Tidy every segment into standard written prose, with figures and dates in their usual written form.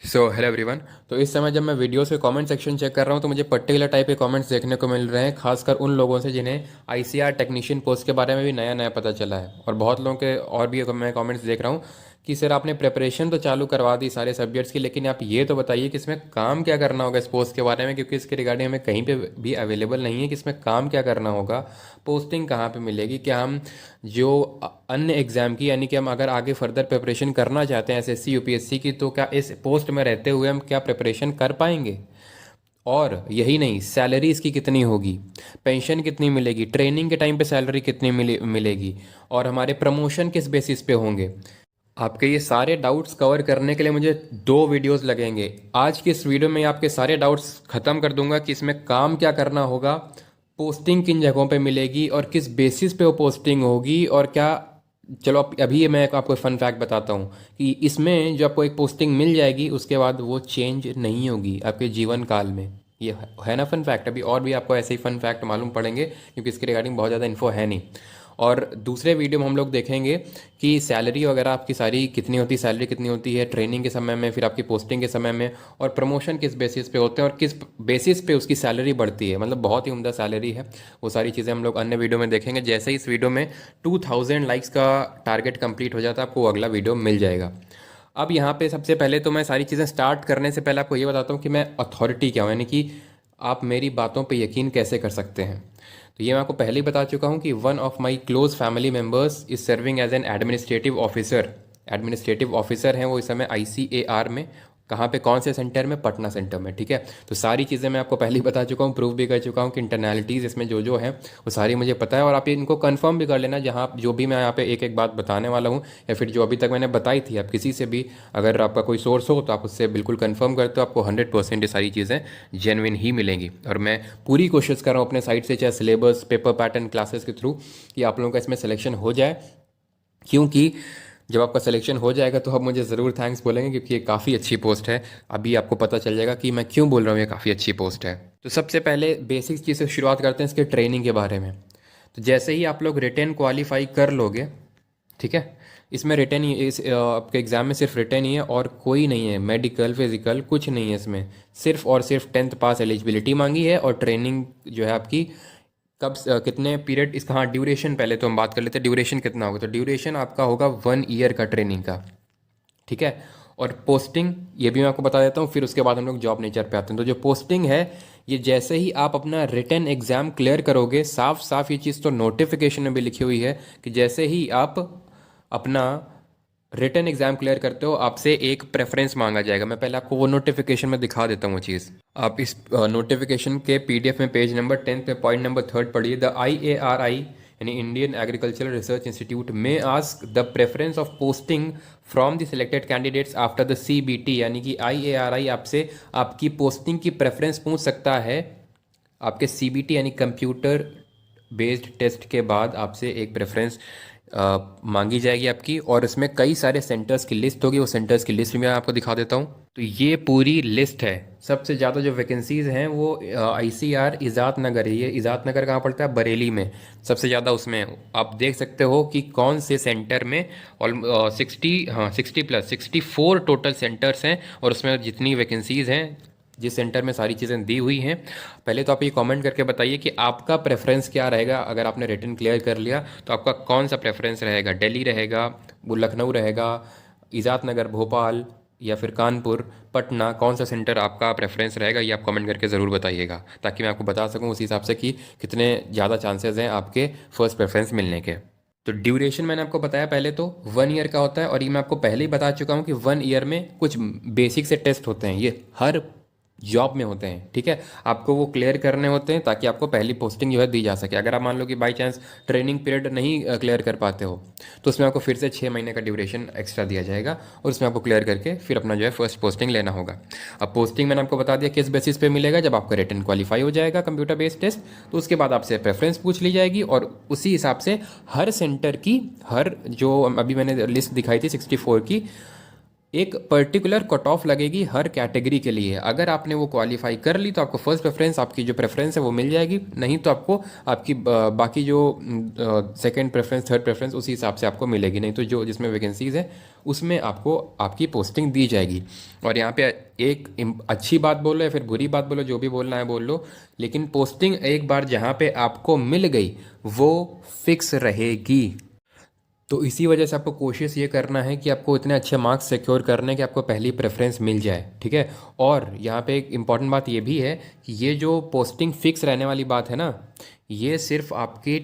Hello everyone. तो इस समय जब मैं वीडियोस के कमेंट सेक्शन चेक कर रहा हूँ तो मुझे पर्टिकुलर टाइप के कमेंट्स देखने को मिल रहे हैं, खासकर उन लोगों से जिन्हें आईसीआर टेक्नीशियन पोस्ट के बारे में भी नया नया पता चला है। और बहुत लोगों के और भी मैं कमेंट्स देख रहा हूँ कि सर आपने प्रिपरेशन तो चालू करवा दी सारे सब्जेक्ट्स की, लेकिन आप ये तो बताइए कि इसमें काम क्या करना होगा इस पोस्ट के बारे में, क्योंकि इसके रिगार्डिंग हमें कहीं पे भी अवेलेबल नहीं है कि इसमें काम क्या करना होगा, पोस्टिंग कहाँ पे मिलेगी, क्या हम जो अन्य एग्ज़ाम की यानी कि हम अगर आगे फर्दर प्रिपरेशन करना चाहते हैं एसएससी यूपीएससी की, तो क्या इस पोस्ट में रहते हुए हम क्या प्रिपरेशन कर पाएंगे। और यही नहीं, सैलरी इसकी कितनी होगी, पेंशन कितनी मिलेगी, ट्रेनिंग के टाइम पे सैलरी कितनी मिलेगी, और हमारे प्रमोशन किस बेसिस पे होंगे। आपके ये सारे डाउट्स कवर करने के लिए मुझे 2 वीडियोस लगेंगे। आज की इस वीडियो में आपके सारे डाउट्स ख़त्म कर दूंगा कि इसमें काम क्या करना होगा, पोस्टिंग किन जगहों पे मिलेगी और किस बेसिस पे वो पोस्टिंग होगी, और क्या। चलो अभी मैं आपको फन फैक्ट बताता हूँ कि इसमें जो आपको एक पोस्टिंग मिल जाएगी उसके बाद वो चेंज नहीं होगी आपके जीवन काल में। ये है ना फन फैक्ट। अभी और भी आपको ऐसे ही फन फैक्ट मालूम पड़ेंगे क्योंकि इसके रिगार्डिंग बहुत ज़्यादा इन्फो है नहीं। और दूसरे वीडियो में हम लोग देखेंगे कि सैलरी वगैरह आपकी सारी कितनी होती है, सैलरी कितनी होती है ट्रेनिंग के समय में, फिर आपकी पोस्टिंग के समय में, और प्रमोशन किस बेसिस पे होते हैं और किस बेसिस पे उसकी सैलरी बढ़ती है। मतलब बहुत ही उम्दा सैलरी है। वो सारी चीज़ें हम लोग अन्य वीडियो में देखेंगे। जैसे ही इस वीडियो में 2000 लाइक्स का टारगेट कंप्लीट हो जाता है आपको वो अगला वीडियो मिल जाएगा। अब यहाँ पे सबसे पहले तो मैं सारी चीज़ें स्टार्ट करने से पहले आपको ये बताता हूँ कि मैं अथॉरिटी क्या हूँ, यानी कि आप मेरी बातों पे यकीन कैसे कर सकते हैं। तो ये मैं आपको पहले ही बता चुका हूँ कि one of my close family members is serving as an administrative officer. Administrative officer हैं वो इस समय आईसीएआर में। कहाँ पे, कौन से सेंटर में? पटना सेंटर में। ठीक है, तो सारी चीज़ें मैं आपको पहले ही बता चुका हूँ, प्रूव भी कर चुका हूँ कि इंटरनैलिटीज़ इसमें जो जो है वो सारी मुझे पता है। और आप इनको कंफर्म भी कर लेना, जहाँ जो भी मैं यहाँ पे एक एक बात बताने वाला हूँ या फिर जो अभी तक मैंने बताई थी, आप किसी से भी अगर आपका कोई सोर्स हो तो आप उससे बिल्कुल कंफर्म करते हो, आपको 100% ये सारी चीज़ें जेन्युइन ही मिलेंगी। और मैं पूरी कोशिश कर रहा हूँ अपने साइड से, चाहे सिलेबस, पेपर पैटर्न, क्लासेस के थ्रू, कि आप लोगों का इसमें सिलेक्शन हो जाए। क्योंकि जब आपका सिलेक्शन हो जाएगा तो आप मुझे ज़रूर थैंक्स बोलेंगे, क्योंकि ये काफ़ी अच्छी पोस्ट है। अभी आपको पता चल जाएगा कि मैं क्यों बोल रहा हूँ ये काफ़ी अच्छी पोस्ट है। तो सबसे पहले बेसिक चीज़ से शुरुआत करते हैं इसके ट्रेनिंग के बारे में। तो जैसे ही आप लोग रिटेन क्वालिफाई कर लोगे, ठीक है, इसमें रिटेन ही इस आपके एग्ज़ाम में सिर्फ रिटेन ही है और कोई नहीं है, मेडिकल फिजिकल कुछ नहीं है इसमें। सिर्फ और सिर्फ 10th पास एलिजिबिलिटी मांगी है, और ट्रेनिंग जो है आपकी कब कितने पीरियड इसका, हाँ ड्यूरेशन पहले तो हम बात कर लेते हैं ड्यूरेशन कितना होगा। तो ड्यूरेशन आपका होगा 1 ईयर का ट्रेनिंग का। ठीक है, और पोस्टिंग ये भी मैं आपको बता देता हूँ, फिर उसके बाद हम लोग जॉब नेचर पे आते हैं। तो जो पोस्टिंग है, ये जैसे ही आप अपना रिटन एग्ज़ाम क्लियर करोगे, साफ साफ ये चीज़ तो नोटिफिकेशन में भी लिखी हुई है कि जैसे ही आप अपना रिटन एग्जाम क्लियर करते हो आपसे एक प्रेफरेंस मांगा जाएगा। मैं पहले आपको वो नोटिफिकेशन में दिखा देता हूँ वो चीज़। आप इस नोटिफिकेशन के पीडीएफ में पेज नंबर 10 पे पॉइंट नंबर 3 पढ़िए। द IARI यानी इंडियन एग्रीकल्चरल रिसर्च इंस्टीट्यूट में ask the preference of posting from the selected candidates after the CBT, यानी कि IARI आपसे आपकी पोस्टिंग की प्रेफरेंस पूछ सकता है आपके CBT यानी कंप्यूटर बेस्ड टेस्ट के बाद। आपसे एक प्रेफरेंस मांगी जाएगी आपकी, और इसमें कई सारे सेंटर्स की लिस्ट होगी। वो सेंटर्स की लिस्ट भी मैं आपको दिखा देता हूँ। तो ये पूरी लिस्ट है। सबसे ज़्यादा जो वैकेंसीज़ हैं वो ICR इज़ात नगर है। ये इज़ात नगर कहाँ पड़ता है? बरेली में। सबसे ज़्यादा उसमें आप देख सकते हो कि कौन से सेंटर में ऑल 64 टोटल सेंटर्स हैं, और उसमें जितनी वैकेंसीज़ हैं जिस सेंटर में सारी चीज़ें दी हुई हैं। पहले तो आप ये कमेंट करके बताइए कि आपका प्रेफरेंस क्या रहेगा। अगर आपने रिटन क्लियर कर लिया तो आपका कौन सा प्रेफरेंस रहेगा? दिल्ली रहेगा, वो लखनऊ रहेगा, इज़ात नगर, भोपाल, या फिर कानपुर, पटना, कौन सा सेंटर आपका प्रेफरेंस रहेगा? ये आप कमेंट करके ज़रूर बताइएगा, ताकि मैं आपको बता सकूँ उसी हिसाब से कि कितने ज़्यादा चांसेस हैं आपके फर्स्ट प्रेफरेंस मिलने के। तो ड्यूरेशन मैंने आपको बताया पहले तो 1 ईयर का होता है, और ये मैं आपको पहले ही बता चुका हूँ कि 1 ईयर में कुछ बेसिक से टेस्ट होते हैं, ये हर जॉब में होते हैं। ठीक है, आपको वो क्लियर करने होते हैं ताकि आपको पहली पोस्टिंग जो है दी जा सके। अगर आप मान लो कि बाई चांस ट्रेनिंग पीरियड नहीं क्लियर कर पाते हो तो उसमें आपको फिर से 6 महीने का ड्यूरेशन एक्स्ट्रा दिया जाएगा, और उसमें आपको क्लियर करके फिर अपना जो है फर्स्ट पोस्टिंग लेना होगा। अब पोस्टिंग मैंने आपको बता दिया किस बेसिस पे मिलेगा। जब आपका रिटन क्वालिफाई हो जाएगा कंप्यूटर बेस्ड टेस्ट, तो उसके बाद आपसे प्रेफरेंस पूछ ली जाएगी, और उसी हिसाब से हर सेंटर की, हर जो अभी मैंने लिस्ट दिखाई थी 64 की, एक पर्टिकुलर कट ऑफ लगेगी हर कैटेगरी के लिए। अगर आपने वो क्वालिफाई कर ली तो आपको फर्स्ट प्रेफरेंस, आपकी जो प्रेफरेंस है वो मिल जाएगी, नहीं तो आपको आपकी बाकी जो सेकंड प्रेफरेंस थर्ड प्रेफरेंस उसी हिसाब से आपको मिलेगी, नहीं तो जो जिसमें वैकेंसीज़ है उसमें आपको आपकी पोस्टिंग दी जाएगी। और यहाँ पे एक अच्छी बात बोलो या फिर बुरी बात बोलो, जो भी बोलना है बोल लो, लेकिन पोस्टिंग एक बार जहाँ पे आपको मिल गई वो फिक्स रहेगी। तो इसी वजह से आपको कोशिश ये करना है कि आपको इतने अच्छे मार्क्स सिक्योर करने हैं कि आपको पहली प्रेफरेंस मिल जाए, ठीक है। और यहाँ पे एक इम्पॉर्टेंट बात ये भी है कि ये जो पोस्टिंग फिक्स रहने वाली बात है ना, ये सिर्फ आपके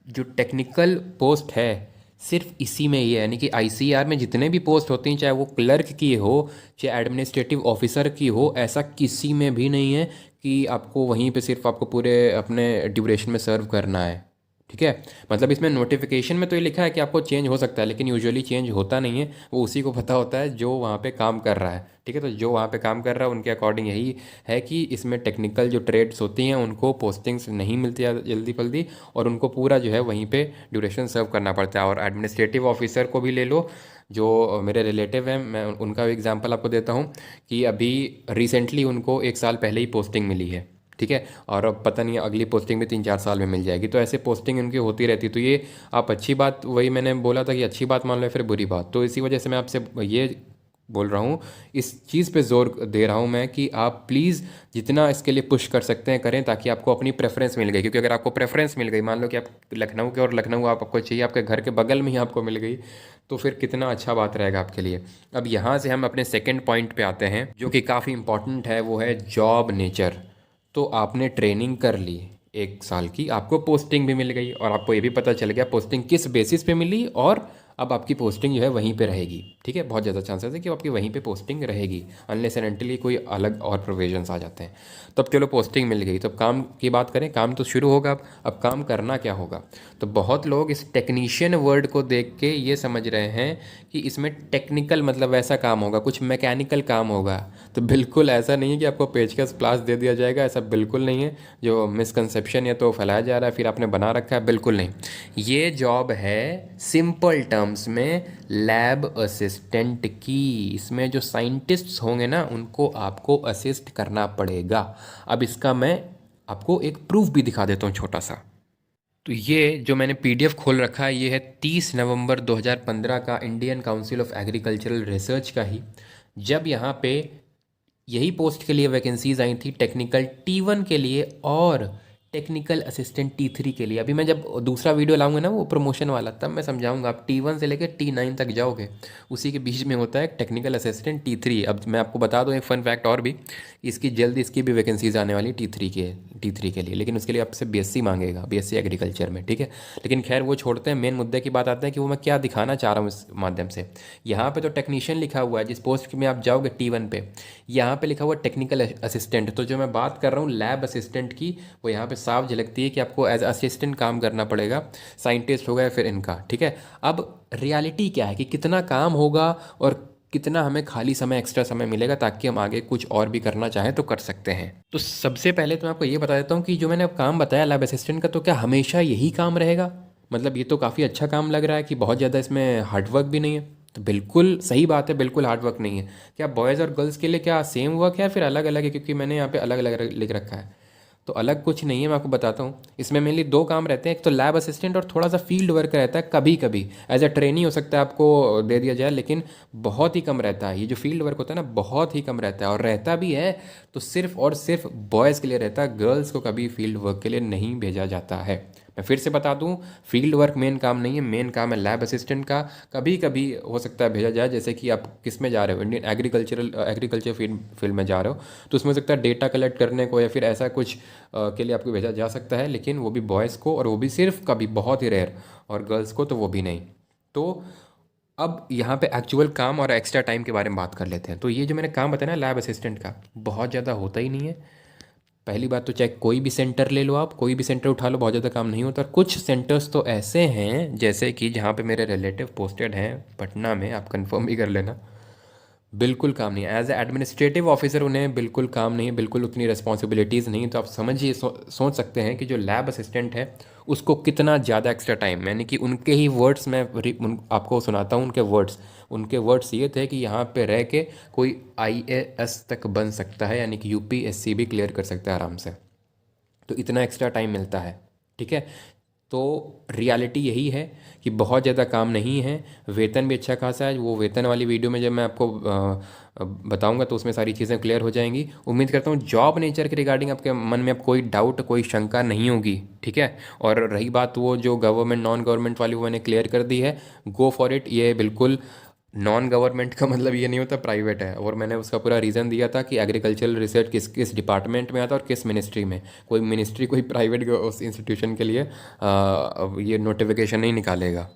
जो टेक्निकल पोस्ट है सिर्फ इसी में ही है, यानी कि आईसीआर में जितने भी पोस्ट होती हैं, चाहे वो क्लर्क की हो चाहे एडमिनिस्ट्रेटिव ऑफिसर की हो, ऐसा किसी में भी नहीं है कि आपको वहीं पे सिर्फ आपको पूरे अपने ड्यूरेशन में सर्व करना है, ठीक है। मतलब इसमें नोटिफिकेशन में तो ये लिखा है कि आपको चेंज हो सकता है, लेकिन यूजुअली चेंज होता नहीं है, वो उसी को पता होता है जो वहाँ पे काम कर रहा है, ठीक है। तो जो वहाँ पे काम कर रहा है उनके अकॉर्डिंग यही है कि इसमें टेक्निकल जो ट्रेड्स होती हैं उनको पोस्टिंग्स नहीं मिलती जल्दी जल्दी, और उनको पूरा जो है वहीं पे ड्यूरेशन सर्व करना पड़ता है। और एडमिनिस्ट्रेटिव ऑफिसर को भी ले लो, जो मेरे रिलेटिव हैं, मैं उनका एग्जांपल आपको देता हूँ कि अभी रिसेंटली उनको 1 साल पहले ही पोस्टिंग मिली है, ठीक है। और अब पता नहीं अगली पोस्टिंग भी 3-4 साल में मिल जाएगी, तो ऐसे पोस्टिंग उनकी होती रहती। तो ये आप अच्छी बात, वही मैंने बोला था कि अच्छी बात मान लो या फिर बुरी बात, तो इसी वजह से मैं आपसे ये बोल रहा हूँ, इस चीज़ पे जोर दे रहा हूँ मैं कि आप प्लीज़ जितना इसके लिए पुश कर सकते हैं करें, ताकि आपको अपनी प्रेफरेंस मिल गई। क्योंकि अगर आपको प्रेफरेंस मिल गई, मान लो कि आप लखनऊ के और लखनऊ आपको चाहिए, आपके घर के बगल में ही आपको मिल गई, तो फिर कितना अच्छा बात रहेगा आपके लिए। अब यहाँ से हम अपने सेकेंड पॉइंट पे आते हैं जो कि काफ़ी इंपॉर्टेंट है, वो है जॉब नेचर। तो आपने ट्रेनिंग कर ली 1 साल की, आपको पोस्टिंग भी मिल गई, और आपको ये भी पता चल गया पोस्टिंग किस बेसिस पे मिली, और अब आपकी पोस्टिंग जो है वहीं पे रहेगी, ठीक है। बहुत ज़्यादा चांसेस है कि आपकी वहीं पे पोस्टिंग रहेगी, अनलेस एंड अनटिल कोई अलग और प्रोविजंस आ जाते हैं। तो अब चलो पोस्टिंग मिल गई, तो अब काम की बात करें, काम तो शुरू होगा। अब काम करना क्या होगा, तो बहुत लोग इस टेक्नीशियन वर्ड को देख के ये समझ रहे हैं कि इसमें टेक्निकल मतलब वैसा काम होगा, कुछ मैकेनिकल काम होगा। तो बिल्कुल ऐसा नहीं है कि आपको पेचकस प्लास दे दिया जाएगा, ऐसा बिल्कुल नहीं है। जो मिसकंसेप्शन है तो फैलाया जा रहा है, फिर आपने बना रखा है, बिल्कुल नहीं। ये जॉब है सिंपल टर्म्स में लैब असिस्टेंट की। इसमें जो साइंटिस्ट्स होंगे ना उनको आपको असिस्ट करना पड़ेगा। अब इसका मैं आपको एक प्रूफ भी दिखा देता हूँ छोटा सा। तो ये जो मैंने पीडीएफ खोल रखा है ये है 30 नवंबर 2015 का, Indian council of agricultural research का ही। जब यहाँ पे यही पोस्ट के लिए वैकेंसीज आई थी, टेक्निकल T1 के लिए और टेक्निकल असिस्टेंट T3 के लिए। अभी मैं जब दूसरा वीडियो लाऊंगा ना वो प्रमोशन वाला, तब मैं समझाऊंगा। आप T1 से लेकर T9 तक जाओगे, उसी के बीच में होता है टेक्निकल असिस्टेंट T3। अब मैं आपको बता दूं एक फन फैक्ट और भी, इसकी जल्द इसकी भी वैकेंसीज आने वाली T3 के लिए, लेकिन उसके लिए आपसे बीएससी मांगेगा, बीएससी एग्रीकल्चर में, ठीक है। लेकिन खैर वो छोड़ते हैं, मेन मुद्दे की बात आते हैं कि वो मैं क्या दिखाना चाह रहा हूँ इस माध्यम से। यहाँ पे तो टेक्नीशियन लिखा हुआ है, जिस पोस्ट में आप जाओगे T1 पे, यहाँ पे लिखा हुआ टेक्निकल असिस्टेंट। तो जो मैं बात कर रहा हूँ लैब असिस्टेंट की, वो यहाँ पे साफ झलकती है कि आपको एज असिस्टेंट काम करना पड़ेगा, साइंटिस्ट हो गया फिर इनका, ठीक है। अब रियलिटी क्या है कि कितना काम होगा और कितना हमें खाली समय, एक्स्ट्रा समय मिलेगा, ताकि हम आगे कुछ और भी करना चाहें तो कर सकते हैं। तो सबसे पहले तो मैं आपको ये बता देता हूँ कि जो मैंने अब काम बताया लैब असिस्टेंट का, तो क्या हमेशा यही काम रहेगा? मतलब ये तो काफ़ी अच्छा काम लग रहा है कि बहुत ज़्यादा इसमें हार्डवर्क भी नहीं है। तो बिल्कुल सही बात है, बिल्कुल हार्डवर्क नहीं है। क्या बॉयज़ और गर्ल्स के लिए क्या सेम वर्क है या फिर अलग अलग है? क्योंकि मैंने यहाँ पे अलग अलग लिख रखा है, तो अलग कुछ नहीं है, मैं आपको बताता हूँ। इसमें मेनली 2 काम रहते हैं, एक तो लैब असिस्टेंट और थोड़ा सा फील्ड वर्क रहता है। कभी कभी एज अ ट्रेनी हो सकता है आपको दे दिया जाए, लेकिन बहुत ही कम रहता है। ये जो फील्ड वर्क होता है ना बहुत ही कम रहता है, और रहता भी है तो सिर्फ और सिर्फ बॉयज़ के लिए रहता है, गर्ल्स को कभी फील्ड वर्क के लिए नहीं भेजा जाता है। मैं फिर से बता दूं, फील्ड वर्क मेन काम नहीं है, मेन काम है लैब असिस्टेंट का। कभी कभी हो सकता है भेजा जाए, जैसे कि आप किस में जा रहे हो, इंडियन एग्रीकल्चर फील्ड में जा रहे हो, तो उसमें हो सकता है डेटा कलेक्ट करने को या फिर ऐसा कुछ के लिए आपको भेजा जा सकता है, लेकिन वो भी बॉयज़ को, और वो भी सिर्फ कभी बहुत ही रेयर, और गर्ल्स को तो वो भी नहीं। तो अब यहाँ पे एक्चुअल काम और एक्स्ट्रा टाइम के बारे में बात कर लेते हैं। तो ये जो मैंने काम बताया ना लैब असिस्टेंट का, बहुत ज़्यादा होता ही नहीं है। पहली बात तो चाहे कोई भी सेंटर ले लो, आप कोई भी सेंटर उठा लो, बहुत ज़्यादा काम नहीं होता। कुछ सेंटर्स तो ऐसे हैं जैसे कि जहाँ पे मेरे रिलेटिव पोस्टेड हैं पटना में, आप कंफर्म भी कर लेना, बिल्कुल काम नहीं है। एज ए एडमिनिस्ट्रेटिव ऑफिसर उन्हें बिल्कुल काम नहीं है, बिल्कुल उतनी रिस्पॉन्सिबिलिटीज़ नहीं। तो आप समझिए, सोच सकते हैं कि जो लैब असिस्टेंट है उसको कितना ज़्यादा एक्स्ट्रा टाइम, यानी कि उनके ही वर्ड्स में आपको सुनाता हूँ। उनके वर्ड्स ये थे कि यहाँ पे रह के कोई आईएएस तक बन सकता है, यानी कि यूपीएससी भी क्लियर कर सकता है आराम से। तो इतना एक्स्ट्रा टाइम मिलता है। ठीक है। तो रियलिटी यही है कि बहुत ज़्यादा काम नहीं है, वेतन भी अच्छा खासा है। वो वेतन वाली वीडियो में जब मैं आपको बताऊंगा तो उसमें सारी चीज़ें क्लियर हो जाएंगी। उम्मीद करता हूँ जॉब नेचर के रिगार्डिंग आपके मन में अब कोई डाउट, कोई शंका नहीं होगी। ठीक है। और रही बात वो जो गवर्नमेंट नॉन गवर्नमेंट वाली, वो मैंने क्लियर कर दी है। Go for it. ये बिल्कुल नॉन गवर्नमेंट का मतलब ये नहीं होता प्राइवेट है। और मैंने उसका पूरा रीज़न दिया था कि एग्रीकल्चरल रिसर्च किस किस डिपार्टमेंट में आता है और किस मिनिस्ट्री में। कोई मिनिस्ट्री कोई प्राइवेट उस इंस्टीट्यूशन के लिए ये नोटिफिकेशन नहीं निकालेगा।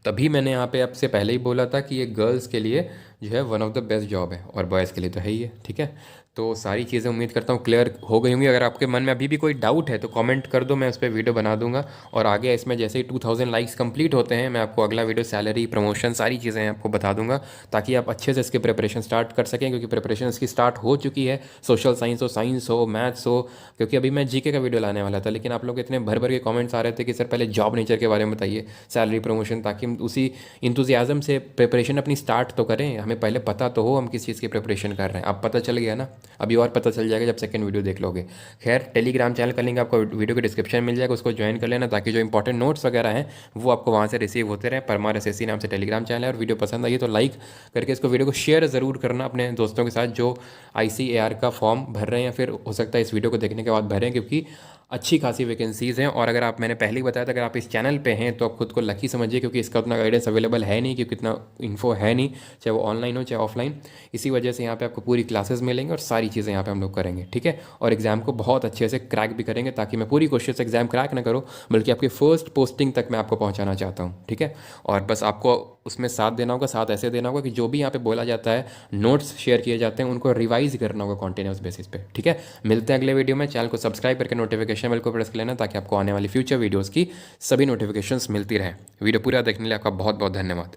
तभी मैंने यहाँ पे आपसे पहले ही बोला था कि ये गर्ल्स के लिए जो है one of the best job है, और बॉयज़ के लिए तो है ही है। ठीक है। तो सारी चीज़ें उम्मीद करता हूँ क्लियर हो गई होंगी। अगर आपके मन में अभी भी कोई डाउट है तो कमेंट कर दो, मैं उस पर वीडियो बना दूंगा। और आगे इसमें जैसे ही 2000 लाइक्स कंप्लीट होते हैं मैं आपको अगला वीडियो सैलरी, प्रमोशन, सारी चीज़ें आपको बता दूंगा, ताकि आप अच्छे से इसकी प्रिपरेशन स्टार्ट कर सकें। क्योंकि प्रिपरेशन इसकी स्टार्ट हो चुकी है, सोशल साइंस हो, मैथ्स हो। क्योंकि अभी मैं जीके का वीडियो लाने वाला था, लेकिन आप लोग इतने भर भर के कमेंट्स आ रहे थे कि सर पहले जॉब नेचर के बारे में बताइए, सैलरी, प्रमोशन, ताकि हम उसी इंथुजियाज़म से प्रिपरेशन अपनी स्टार्ट तो करें। हमें पहले पता तो हो हम किस चीज़ की प्रिपरेशन कर रहे हैं। अब पता चल गया ना, अभी और पता चल जाएगा जब सेकंड वीडियो देख लोगे। खैर, टेलीग्राम चैनल का लिंक आपको वीडियो के डिस्क्रिप्शन में मिल जाएगा, उसको ज्वाइन कर लेना, ताकि जो इंपॉर्टेंट नोट्स वगैरह हैं वो आपको वहाँ से रिसीव होते रहे। परमार एसएससी नाम से टेलीग्राम चैनल है। और वीडियो पसंद आई तो लाइक करके इसको, वीडियो को शेयर ज़रूर करना अपने दोस्तों के साथ जो आईसीएआर का फॉर्म भर रहे हैं, फिर हो सकता है इस वीडियो को देखने के बाद भरें, क्योंकि अच्छी खासी वैकेंसीज़ हैं। और अगर आप, मैंने पहले ही बताया था, अगर आप इस चैनल पे हैं तो आप खुद को लकी समझिए, क्योंकि इसका उतना गाइडेंस अवेलेबल है नहीं, क्योंकि इतना इन्फो है नहीं, चाहे वो ऑनलाइन हो चाहे ऑफलाइन। इसी वजह से यहाँ पे आपको पूरी क्लासेस मिलेंगी और सारी चीज़ें यहाँ पे हम लोग करेंगे। ठीक है। और एग्ज़ाम को बहुत अच्छे से क्रैक भी करेंगे, ताकि मैं पूरी कोशिश से एग्ज़ाम क्रैक ना करूँ, बल्कि आपकी फर्स्ट पोस्टिंग तक मैं आपको पहुँचाना चाहता हूँ। ठीक है। और बस आपको उसमें साथ देना होगा। साथ ऐसे देना होगा कि जो भी यहाँ पे बोला जाता है, नोट्स शेयर किए जाते हैं, उनको रिवाइज करना होगा कॉन्टिन्यूस बेसिस पे। ठीक है। मिलते हैं अगले वीडियो में। चैनल को सब्सक्राइब करके नोटिफिकेशन बेल को प्रेस कर लेना, ताकि आपको आने वाली फ्यूचर वीडियोज़ की सभी नोटिफिकेशंस मिलती रहे। वीडियो पूरा देखने के लिए आपका बहुत बहुत धन्यवाद।